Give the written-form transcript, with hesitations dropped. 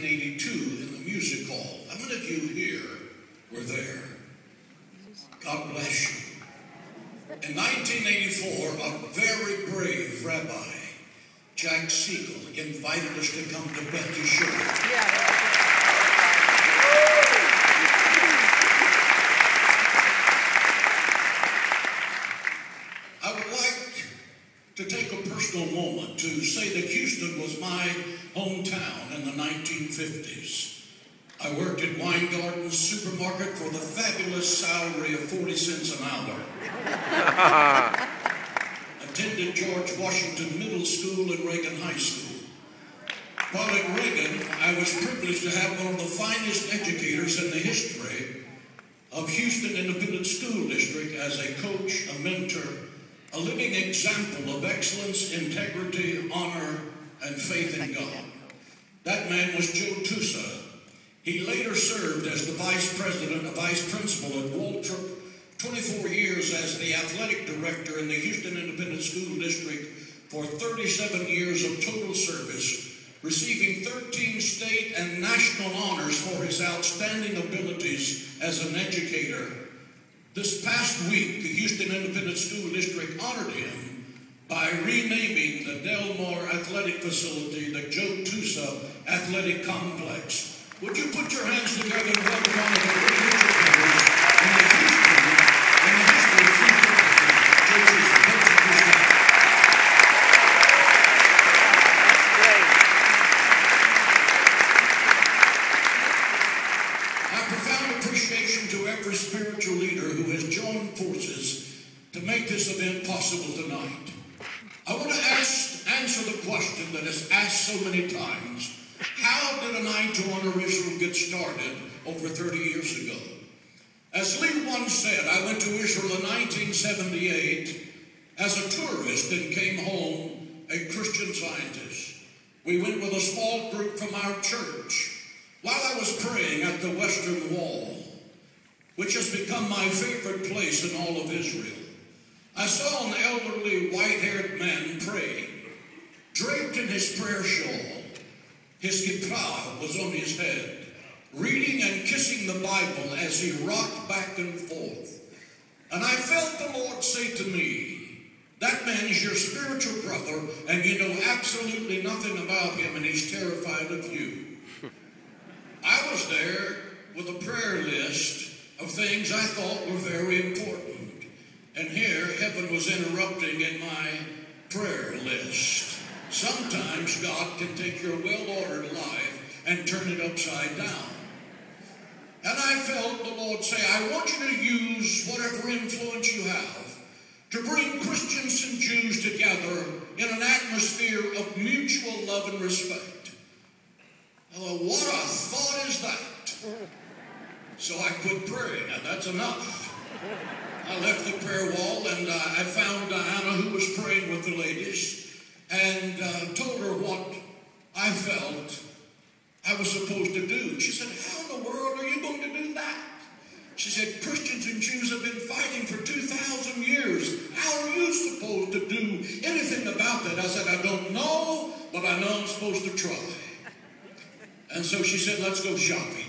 1982 in the music hall. How many of you here were there? God bless you. In 1984, a very brave rabbi, Jack Siegel, invited us to come to Betty's show. I would like to take a personal moment to say that Houston was my hometown in the 1950s. I worked at Weingarten's supermarket for the fabulous salary of 40 cents an hour. Attended George Washington Middle School and Reagan High School. While at Reagan, I was privileged to have one of the finest educators in the history of Houston Independent School District as a coach, a mentor, a living example of excellence, integrity, honor, and faith in God. That man was Joe Tusa. He later served as the vice principal at Waltrip, 24 years as the athletic director in the Houston Independent School District for 37 years of total service, receiving 13 state and national honors for his outstanding abilities as an educator. This past week, the Houston Independent School District honored him by renaming the Delmar Athletic Facility the Joe Tusa Athletic Complex. Would you put your hands together and welcome one of the great educators in the history of Houston, Joe Tusa. My profound appreciation to every spiritual leader who has joined forces to make this event possible tonight. I want to answer the question that is asked so many times. How did an eye to honor Israel get started over 30 years ago? As Lee once said, I went to Israel in 1978 as a tourist and came home a Christian Scientist. We went with a small group from our church while I was praying at the Western Wall, which has become my favorite place in all of Israel. I saw an elderly white-haired man praying, draped in his prayer shawl. His kippah was on his head, reading and kissing the Bible as he rocked back and forth. And I felt the Lord say to me, that man is your spiritual brother, and you know absolutely nothing about him, and he's terrified of you. I was there with a prayer list of things I thought were very important. And here, heaven was interrupting in my prayer list. Sometimes God can take your well-ordered life and turn it upside down. And I felt the Lord say, I want you to use whatever influence you have to bring Christians and Jews together in an atmosphere of mutual love and respect. I thought, what a thought is that? So I quit praying, and that's enough. I left the prayer wall, and I found Diana, who was praying with the ladies, and told her what I felt I was supposed to do. She said, how in the world are you going to do that? She said, Christians and Jews have been fighting for 2,000 years. How are you supposed to do anything about that? I said, I don't know, but I know I'm supposed to try. And so she said, let's go shopping.